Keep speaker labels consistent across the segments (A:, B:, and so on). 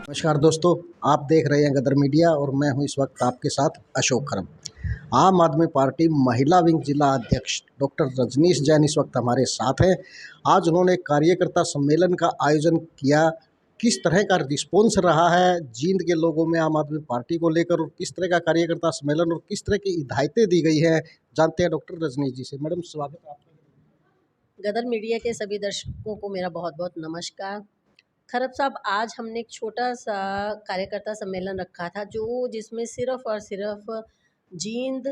A: नमस्कार दोस्तों, आप देख रहे हैं गदर मीडिया और मैं हूं इस वक्त आपके साथ अशोक खरम। आम आदमी पार्टी महिला विंग जिला अध्यक्ष डॉक्टर रजनीश जैन इस वक्त हमारे साथ हैं। आज उन्होंने एक कार्यकर्ता सम्मेलन का आयोजन किया। किस तरह का रिस्पॉन्स रहा है जींद के लोगों में आम आदमी पार्टी को लेकर और किस तरह का कार्यकर्ता सम्मेलन और किस तरह की हिदायतें दी गई हैं, जानते हैं डॉक्टर रजनीश जी से। मैडम, स्वागत है आपका।
B: गदर मीडिया के सभी दर्शकों को मेरा बहुत बहुत नमस्कार। खरब साहब, आज हमने एक छोटा सा कार्यकर्ता सम्मेलन रखा था जिसमें सिर्फ और सिर्फ जींद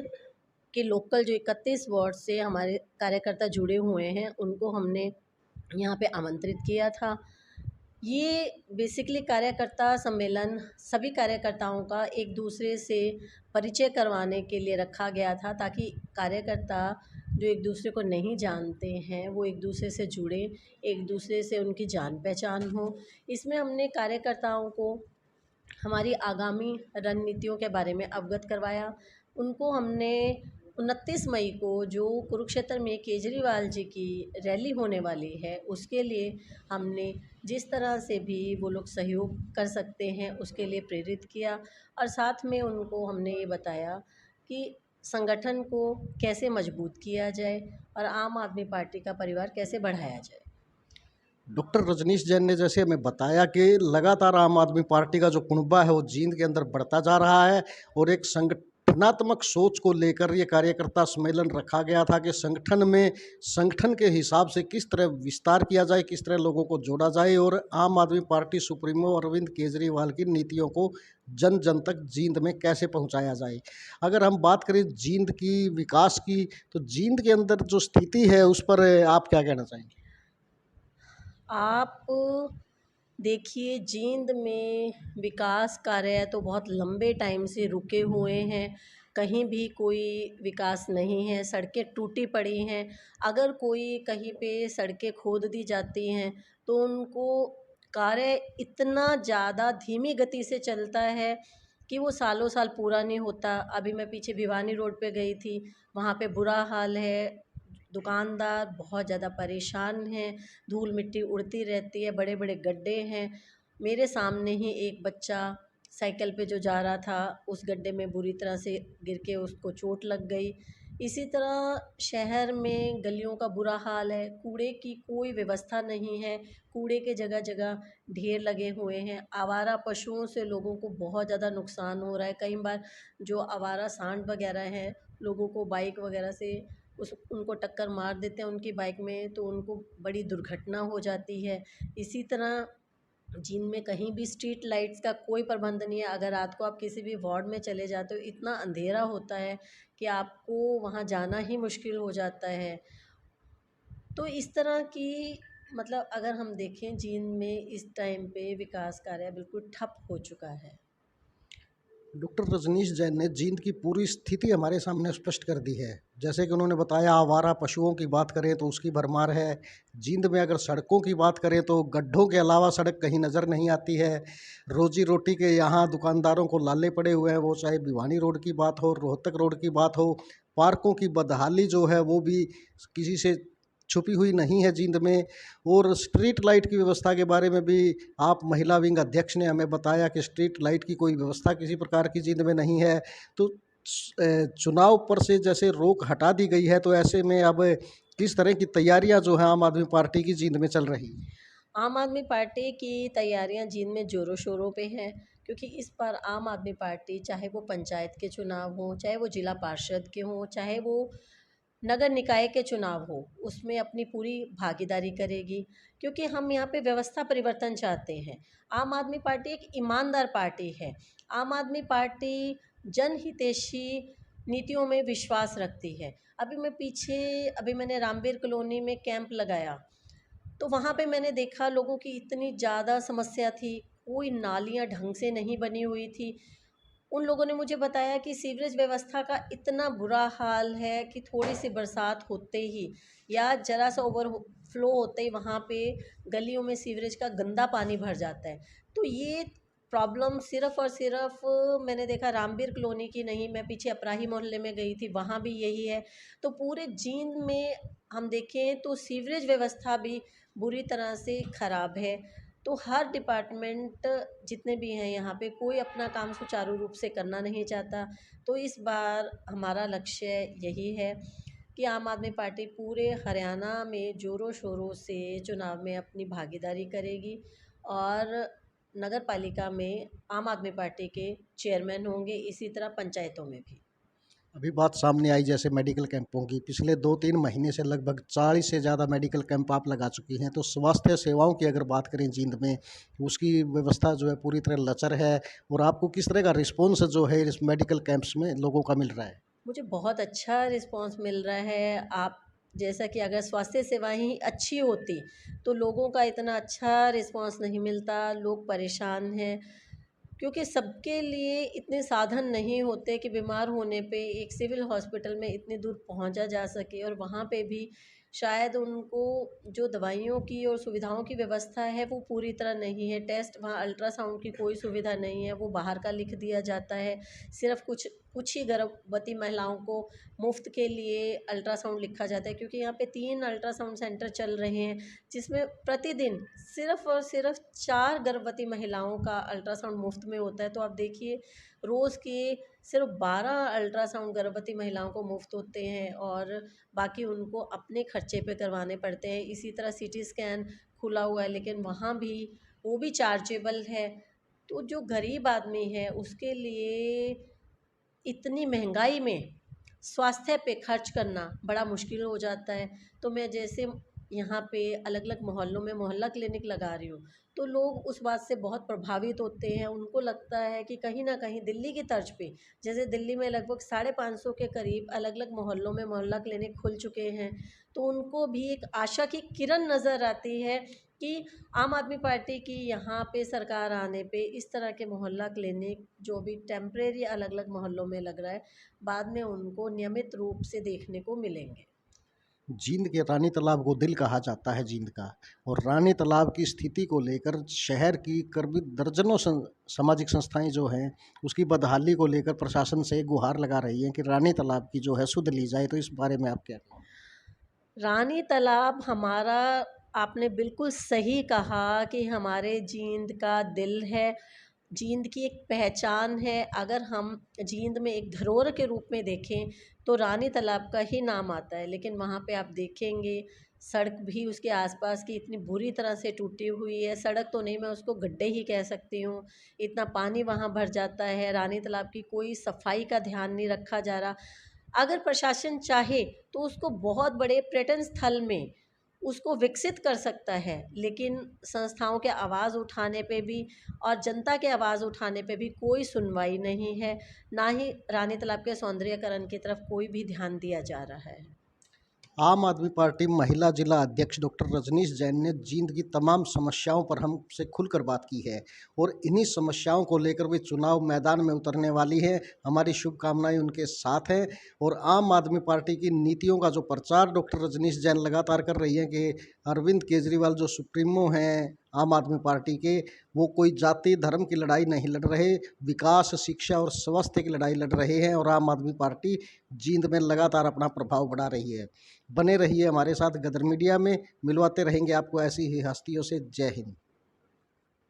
B: के लोकल जो 31 वार्ड से हमारे कार्यकर्ता जुड़े हुए हैं उनको हमने यहाँ पे आमंत्रित किया था। ये बेसिकली कार्यकर्ता सम्मेलन सभी कार्यकर्ताओं का एक दूसरे से परिचय करवाने के लिए रखा गया था, ताकि कार्यकर्ता जो एक दूसरे को नहीं जानते हैं वो एक दूसरे से जुड़े, एक दूसरे से उनकी जान पहचान हो। इसमें हमने कार्यकर्ताओं को हमारी आगामी रणनीतियों के बारे में अवगत करवाया। उनको हमने 29 मई को जो कुरुक्षेत्र में केजरीवाल जी की रैली होने वाली है उसके लिए हमने जिस तरह से भी वो लोग सहयोग कर सकते हैं उसके लिए प्रेरित किया, और साथ में उनको हमने ये बताया कि संगठन को कैसे मजबूत किया जाए और आम आदमी पार्टी का परिवार कैसे बढ़ाया जाए।
A: डॉक्टर रजनीश जैन ने जैसे हमें बताया कि लगातार आम आदमी पार्टी का जो कुनबा है वो जींद के अंदर बढ़ता जा रहा है और एक संगठनात्मक सोच को लेकर ये कार्यकर्ता सम्मेलन रखा गया था कि संगठन के हिसाब से किस तरह विस्तार किया जाए, किस तरह लोगों को जोड़ा जाए और आम आदमी पार्टी सुप्रीमो अरविंद केजरीवाल की नीतियों को जन जन तक जींद में कैसे पहुंचाया जाए। अगर हम बात करें जींद की विकास की, तो जींद के अंदर जो स्थिति है उस पर आप क्या कहना चाहेंगे?
B: आप देखिए, जींद में विकास कार्य तो बहुत लंबे टाइम से रुके हुए हैं। कहीं भी कोई विकास नहीं है, सड़कें टूटी पड़ी हैं। अगर कोई कहीं पे सड़कें खोद दी जाती हैं तो उनको कार्य इतना ज़्यादा धीमी गति से चलता है कि वो सालों साल पूरा नहीं होता। अभी मैं पीछे भिवानी रोड पे गई थी, वहाँ पे बुरा हाल है। दुकानदार बहुत ज़्यादा परेशान हैं, धूल मिट्टी उड़ती रहती है, बड़े बड़े गड्ढे हैं। मेरे सामने ही एक बच्चा साइकिल पे जो जा रहा था उस गड्ढे में बुरी तरह से गिर के उसको चोट लग गई। इसी तरह शहर में गलियों का बुरा हाल है, कूड़े की कोई व्यवस्था नहीं है, कूड़े के जगह जगह ढेर लगे हुए हैं। आवारा पशुओं से लोगों को बहुत ज़्यादा नुकसान हो रहा है। कई बार जो आवारा सांड वगैरह हैं, लोगों को बाइक वगैरह से उनको टक्कर मार देते हैं उनकी बाइक में, तो उनको बड़ी दुर्घटना हो जाती है। इसी तरह जिनमें कहीं भी स्ट्रीट लाइट्स का कोई प्रबंध नहीं है। अगर रात को आप किसी भी वार्ड में चले जाते हो, इतना अंधेरा होता है कि आपको वहाँ जाना ही मुश्किल हो जाता है। तो इस तरह की, मतलब अगर हम देखें, जींद में इस टाइम पे विकास कार्य बिल्कुल ठप हो चुका है।
A: डॉक्टर रजनीश जैन ने जींद की पूरी स्थिति हमारे सामने स्पष्ट कर दी है। जैसे कि उन्होंने बताया, आवारा पशुओं की बात करें तो उसकी भरमार है। जींद में अगर सड़कों की बात करें तो गड्ढों के अलावा सड़क कहीं नज़र नहीं आती है। रोजी रोटी के यहाँ दुकानदारों को लाले पड़े हुए हैं, वो चाहे भिवानी रोड की बात हो, रोहतक रोड की बात हो। पार्कों की बदहाली जो है वो भी किसी से छुपी हुई नहीं है जींद में। और स्ट्रीट लाइट की व्यवस्था के बारे में भी आप महिला विंग अध्यक्ष ने हमें बताया कि स्ट्रीट लाइट की कोई व्यवस्था किसी प्रकार की जींद में नहीं है। तो चुनाव पर से जैसे रोक हटा दी गई है, तो ऐसे में अब किस तरह की तैयारियां जो है आम आदमी पार्टी की जींद में चल रही है?
B: आम आदमी पार्टी की तैयारियां जींद में ज़ोरों शोरों पे हैं, क्योंकि इस बार आम आदमी पार्टी, चाहे वो पंचायत के चुनाव हों, चाहे वो जिला पार्षद के हों, चाहे वो नगर निकाय के चुनाव हो, उसमें अपनी पूरी भागीदारी करेगी, क्योंकि हम यहाँ पे व्यवस्था परिवर्तन चाहते हैं। आम आदमी पार्टी एक ईमानदार पार्टी है। आम आदमी पार्टी जनहितैषी नीतियों में विश्वास रखती है। अभी मैंने रामवीर कॉलोनी में कैंप लगाया, तो वहाँ पे मैंने देखा लोगों की इतनी ज़्यादा समस्या थी, कोई नालियाँ ढंग से नहीं बनी हुई थी। उन लोगों ने मुझे बताया कि सीवरेज व्यवस्था का इतना बुरा हाल है कि थोड़ी सी बरसात होते ही या ज़रा सा ओवरफ्लो होते ही वहाँ पे गलियों में सीवरेज का गंदा पानी भर जाता है। तो ये प्रॉब्लम सिर्फ़ और सिर्फ़ मैंने देखा रामवीर कॉलोनी की नहीं, मैं पीछे अपराही मोहल्ले में गई थी, वहाँ भी यही है। तो पूरे जींद में हम देखें तो सीवरेज व्यवस्था भी बुरी तरह से ख़राब है। तो हर डिपार्टमेंट जितने भी हैं यहाँ पे कोई अपना काम सुचारू रूप से करना नहीं चाहता। तो इस बार हमारा लक्ष्य यही है कि आम आदमी पार्टी पूरे हरियाणा में ज़ोरों शोरों से चुनाव में अपनी भागीदारी करेगी और नगर पालिका में आम आदमी पार्टी के चेयरमैन होंगे, इसी तरह पंचायतों में भी।
A: अभी बात सामने आई जैसे मेडिकल कैंपों की, पिछले 2-3 महीने से लगभग 40 से ज़्यादा मेडिकल कैंप आप लगा चुकी हैं। तो स्वास्थ्य सेवाओं की अगर बात करें जींद में, उसकी व्यवस्था जो है पूरी तरह लचर है, और आपको किस तरह का रिस्पॉन्स जो है इस मेडिकल कैंप्स में लोगों का मिल रहा है?
B: मुझे बहुत अच्छा रिस्पॉन्स मिल रहा है। आप जैसा कि अगर स्वास्थ्य सेवाएं ही अच्छी होती तो लोगों का इतना अच्छा रिस्पॉन्स नहीं मिलता। लोग परेशान हैं क्योंकि सबके लिए इतने साधन नहीं होते कि बीमार होने पे एक सिविल हॉस्पिटल में इतनी दूर पहुंचा जा सके, और वहाँ पे भी शायद उनको जो दवाइयों की और सुविधाओं की व्यवस्था है वो पूरी तरह नहीं है। टेस्ट वहाँ अल्ट्रासाउंड की कोई सुविधा नहीं है, वो बाहर का लिख दिया जाता है। सिर्फ कुछ कुछ ही गर्भवती महिलाओं को मुफ्त के लिए अल्ट्रासाउंड लिखा जाता है, क्योंकि यहाँ पे 3 अल्ट्रासाउंड सेंटर चल रहे हैं जिसमें प्रतिदिन सिर्फ और सिर्फ 4 गर्भवती महिलाओं का अल्ट्रासाउंड मुफ्त में होता है। तो आप देखिए रोज़ के सिर्फ 12 अल्ट्रासाउंड गर्भवती महिलाओं को मुफ्त होते हैं और बाकी उनको अपने खर्चे पे करवाने पड़ते हैं। इसी तरह सीटी स्कैन खुला हुआ है लेकिन वहाँ भी वो भी चार्जेबल है। तो जो गरीब आदमी है उसके लिए इतनी महंगाई में स्वास्थ्य पे खर्च करना बड़ा मुश्किल हो जाता है। तो मैं जैसे यहाँ पे अलग अलग मोहल्लों में मोहल्ला क्लिनिक लगा रही हूँ, तो लोग उस बात से बहुत प्रभावित होते हैं। उनको लगता है कि कहीं ना कहीं दिल्ली की तर्ज पे, जैसे दिल्ली में लगभग 550 के करीब अलग अलग मोहल्लों में मोहल्ला क्लिनिक खुल चुके हैं, तो उनको भी एक आशा की किरण नज़र आती है कि आम आदमी पार्टी की यहाँ पे सरकार आने पे इस तरह के मोहल्ला क्लिनिक जो भी टेम्परेरी अलग अलग मोहल्लों में लग रहा है, बाद में उनको नियमित रूप से देखने को मिलेंगे।
A: जींद के रानी तालाब को दिल कहा जाता है जींद का, और रानी तालाब की स्थिति को लेकर शहर की करीब दर्जनों सामाजिक संस्थाएं जो हैं उसकी बदहाली को लेकर प्रशासन से गुहार लगा रही हैं कि रानी तालाब की जो है सुध ली जाए। तो इस बारे में आप क्या कहें?
B: रानी तालाब हमारा, आपने बिल्कुल सही कहा कि हमारे जींद का दिल है, जींद की एक पहचान है। अगर हम जींद में एक धरोहर के रूप में देखें तो रानी तालाब का ही नाम आता है, लेकिन वहाँ पे आप देखेंगे सड़क भी उसके आसपास की इतनी बुरी तरह से टूटी हुई है। सड़क तो नहीं, मैं उसको गड्ढे ही कह सकती हूँ। इतना पानी वहाँ भर जाता है, रानी तालाब की कोई सफाई का ध्यान नहीं रखा जा रहा। अगर प्रशासन चाहे तो उसको बहुत बड़े पर्यटन स्थल में उसको विकसित कर सकता है, लेकिन संस्थाओं के आवाज़ उठाने पे भी और जनता के आवाज़ उठाने पे भी कोई सुनवाई नहीं है। ना ही रानी तालाब के सौंदर्यकरण की तरफ कोई भी ध्यान दिया जा रहा है।
A: आम आदमी पार्टी महिला जिला अध्यक्ष डॉक्टर रजनीश जैन ने जींद की तमाम समस्याओं पर हमसे खुलकर बात की है, और इन्हीं समस्याओं को लेकर वे चुनाव मैदान में उतरने वाली है। हमारी शुभकामनाएं उनके साथ हैं। और आम आदमी पार्टी की नीतियों का जो प्रचार डॉक्टर रजनीश जैन लगातार कर रही हैं कि अरविंद केजरीवाल जो सुप्रीमो हैं आम आदमी पार्टी के, वो कोई जाति धर्म की लड़ाई नहीं लड़ रहे, विकास शिक्षा और स्वास्थ्य की लड़ाई लड़ रहे हैं। और आम आदमी पार्टी जींद में लगातार अपना प्रभाव बढ़ा रही है। बने रहिए हमारे साथ गदर मीडिया में, मिलवाते रहेंगे आपको ऐसी ही हस्तियों से। जय हिंद।